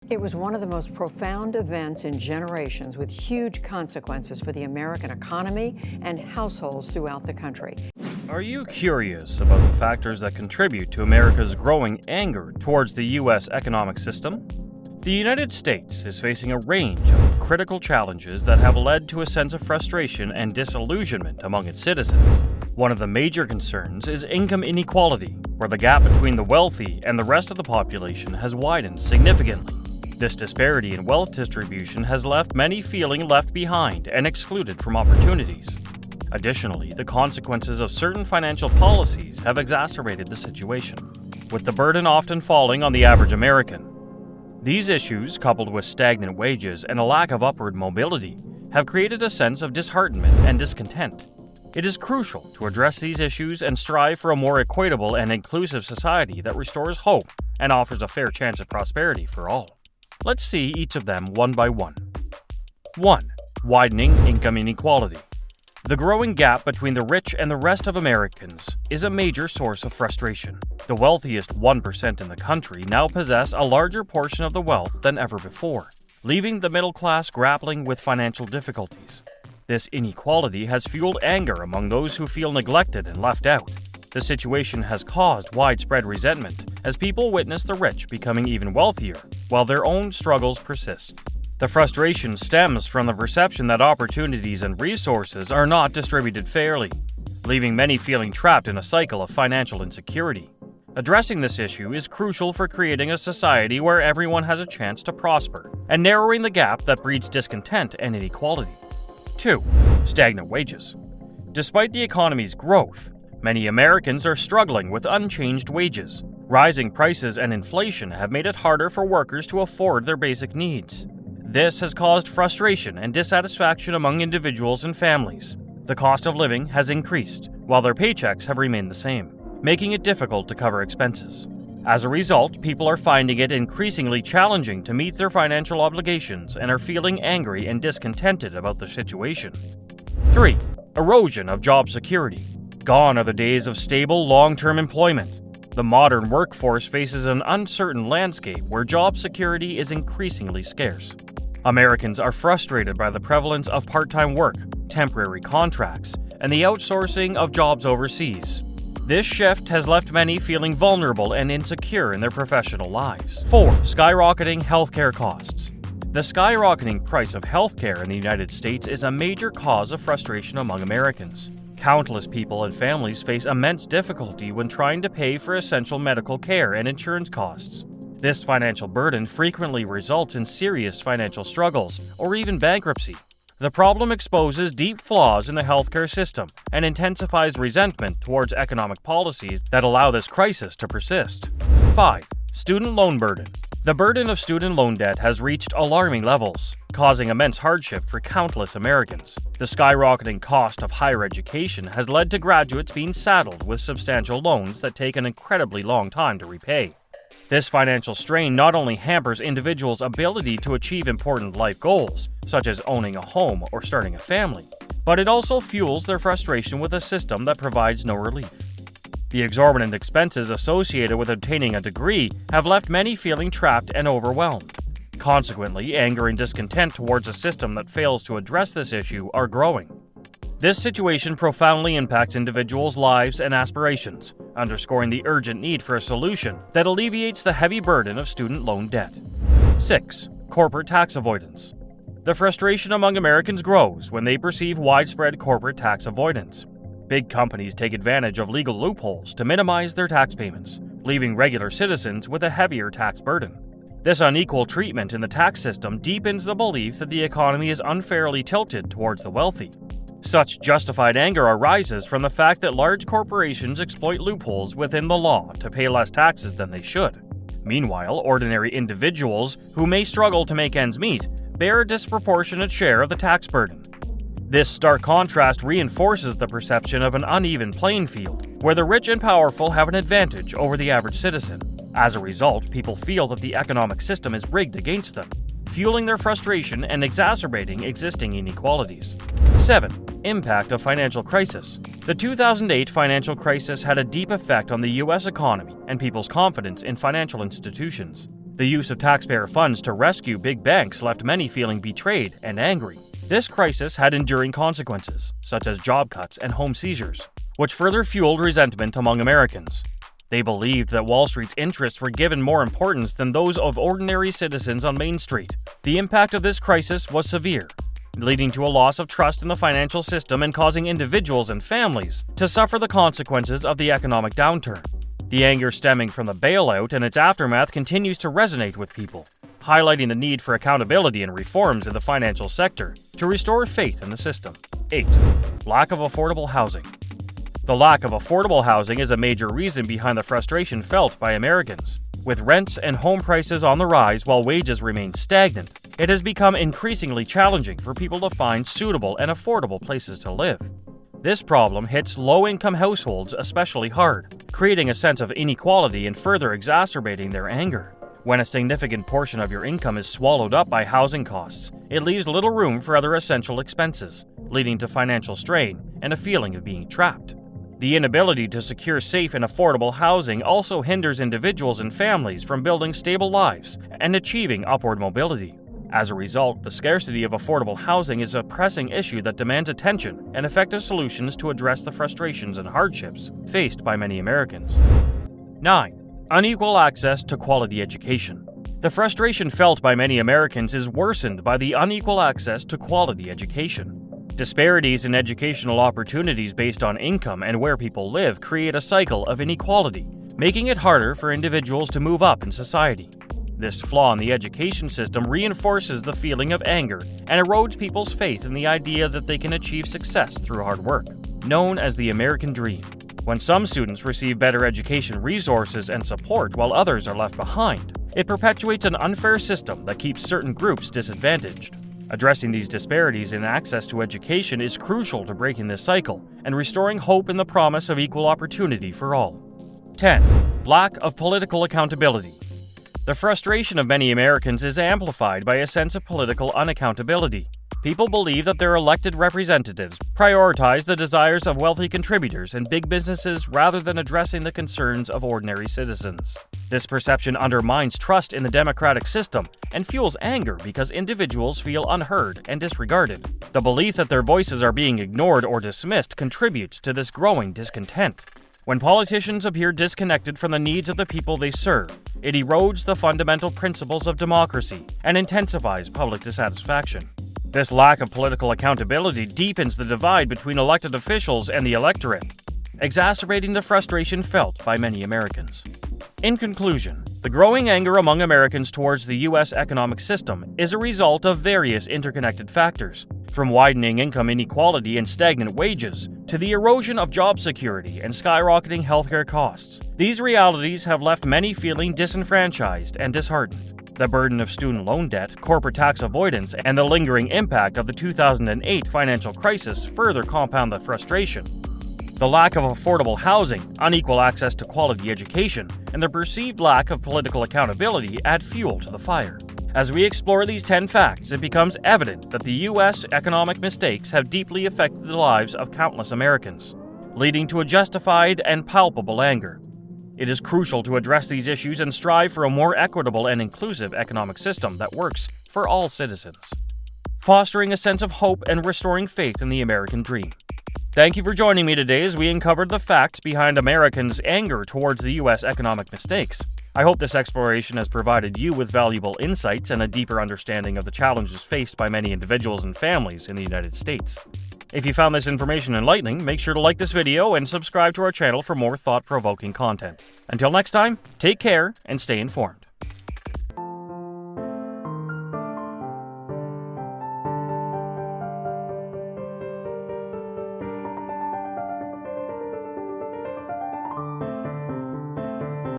It was one of the most profound events in generations with huge consequences for the American economy and households throughout the country. Are you curious about the factors that contribute to America's growing anger towards the U.S. economic system? The United States is facing a range of critical challenges that have led to a sense of frustration and disillusionment among its citizens. One of the major concerns is income inequality, where the gap between the wealthy and the rest of the population has widened significantly. This disparity in wealth distribution has left many feeling left behind and excluded from opportunities. Additionally, the consequences of certain financial policies have exacerbated the situation, with the burden often falling on the average American. These issues, coupled with stagnant wages and a lack of upward mobility, have created a sense of disheartenment and discontent. It is crucial to address these issues and strive for a more equitable and inclusive society that restores hope and offers a fair chance at prosperity for all. Let's see each of them one by one. 1. Widening income inequality. The growing gap between the rich and the rest of Americans is a major source of frustration. The wealthiest 1% in the country now possess a larger portion of the wealth than ever before, leaving the middle class grappling with financial difficulties. This inequality has fueled anger among those who feel neglected and left out. The situation has caused widespread resentment as people witness the rich becoming even wealthier, while their own struggles persist. The frustration stems from the perception that opportunities and resources are not distributed fairly, leaving many feeling trapped in a cycle of financial insecurity. Addressing this issue is crucial for creating a society where everyone has a chance to prosper and narrowing the gap that breeds discontent and inequality. 2. Stagnant wages. Despite the economy's growth, many Americans are struggling with unchanged wages. Rising prices and inflation have made it harder for workers to afford their basic needs. This has caused frustration and dissatisfaction among individuals and families. The cost of living has increased, while their paychecks have remained the same, making it difficult to cover expenses. As a result, people are finding it increasingly challenging to meet their financial obligations and are feeling angry and discontented about the situation. 3. Erosion of job security. Gone are the days of stable, long-term employment. The modern workforce faces an uncertain landscape where job security is increasingly scarce. Americans are frustrated by the prevalence of part-time work, temporary contracts, and the outsourcing of jobs overseas. This shift has left many feeling vulnerable and insecure in their professional lives. 4. Skyrocketing healthcare costs. The skyrocketing price of healthcare in the United States is a major cause of frustration among Americans. Countless people and families face immense difficulty when trying to pay for essential medical care and insurance costs. This financial burden frequently results in serious financial struggles or even bankruptcy. The problem exposes deep flaws in the healthcare system and intensifies resentment towards economic policies that allow this crisis to persist. 5. Student loan burden. The burden of student loan debt has reached alarming levels, causing immense hardship for countless Americans. The skyrocketing cost of higher education has led to graduates being saddled with substantial loans that take an incredibly long time to repay. This financial strain not only hampers individuals' ability to achieve important life goals, such as owning a home or starting a family, but it also fuels their frustration with a system that provides no relief. The exorbitant expenses associated with obtaining a degree have left many feeling trapped and overwhelmed. Consequently, anger and discontent towards a system that fails to address this issue are growing. This situation profoundly impacts individuals' lives and aspirations, underscoring the urgent need for a solution that alleviates the heavy burden of student loan debt. 6. Corporate tax avoidance. The frustration among Americans grows when they perceive widespread corporate tax avoidance. Big companies take advantage of legal loopholes to minimize their tax payments, leaving regular citizens with a heavier tax burden. This unequal treatment in the tax system deepens the belief that the economy is unfairly tilted towards the wealthy. Such justified anger arises from the fact that large corporations exploit loopholes within the law to pay less taxes than they should. Meanwhile, ordinary individuals who may struggle to make ends meet bear a disproportionate share of the tax burden. This stark contrast reinforces the perception of an uneven playing field, where the rich and powerful have an advantage over the average citizen. As a result, people feel that the economic system is rigged against them, fueling their frustration and exacerbating existing inequalities. 7. Impact of financial crisis. The 2008 financial crisis had a deep effect on the U.S. economy and people's confidence in financial institutions. The use of taxpayer funds to rescue big banks left many feeling betrayed and angry. This crisis had enduring consequences, such as job cuts and home seizures, which further fueled resentment among Americans. They believed that Wall Street's interests were given more importance than those of ordinary citizens on Main Street. The impact of this crisis was severe, leading to a loss of trust in the financial system and causing individuals and families to suffer the consequences of the economic downturn. The anger stemming from the bailout and its aftermath continues to resonate with people, highlighting the need for accountability and reforms in the financial sector to restore faith in the system. 8. Lack of affordable housing. The lack of affordable housing is a major reason behind the frustration felt by Americans. With rents and home prices on the rise while wages remain stagnant, it has become increasingly challenging for people to find suitable and affordable places to live. This problem hits low-income households especially hard, creating a sense of inequality and further exacerbating their anger. When a significant portion of your income is swallowed up by housing costs, it leaves little room for other essential expenses, leading to financial strain and a feeling of being trapped. The inability to secure safe and affordable housing also hinders individuals and families from building stable lives and achieving upward mobility. As a result, the scarcity of affordable housing is a pressing issue that demands attention and effective solutions to address the frustrations and hardships faced by many Americans. 9. Unequal access to quality education. The frustration felt by many Americans is worsened by the unequal access to quality education. Disparities in educational opportunities based on income and where people live create a cycle of inequality, making it harder for individuals to move up in society. This flaw in the education system reinforces the feeling of anger and erodes people's faith in the idea that they can achieve success through hard work, known as the American dream. When some students receive better education resources and support while others are left behind, it perpetuates an unfair system that keeps certain groups disadvantaged. Addressing these disparities in access to education is crucial to breaking this cycle and restoring hope in the promise of equal opportunity for all. 10. Lack of political accountability. The frustration of many Americans is amplified by a sense of political unaccountability. People believe that their elected representatives prioritize the desires of wealthy contributors and big businesses rather than addressing the concerns of ordinary citizens. This perception undermines trust in the democratic system and fuels anger because individuals feel unheard and disregarded. The belief that their voices are being ignored or dismissed contributes to this growing discontent. When politicians appear disconnected from the needs of the people they serve, it erodes the fundamental principles of democracy and intensifies public dissatisfaction. This lack of political accountability deepens the divide between elected officials and the electorate, exacerbating the frustration felt by many Americans. In conclusion, the growing anger among Americans towards the U.S. economic system is a result of various interconnected factors, from widening income inequality and stagnant wages to the erosion of job security and skyrocketing healthcare costs. These realities have left many feeling disenfranchised and disheartened. The burden of student loan debt, corporate tax avoidance, and the lingering impact of the 2008 financial crisis further compound the frustration. The lack of affordable housing, unequal access to quality education, and the perceived lack of political accountability add fuel to the fire. As we explore these 10 facts, it becomes evident that the U.S. economic mistakes have deeply affected the lives of countless Americans, leading to a justified and palpable anger. It is crucial to address these issues and strive for a more equitable and inclusive economic system that works for all citizens, fostering a sense of hope and restoring faith in the American dream. Thank you for joining me today as we uncovered the facts behind Americans' anger towards the U.S. economic mistakes. I hope this exploration has provided you with valuable insights and a deeper understanding of the challenges faced by many individuals and families in the United States. If you found this information enlightening, make sure to like this video and subscribe to our channel for more thought-provoking content. Until next time, take care and stay informed.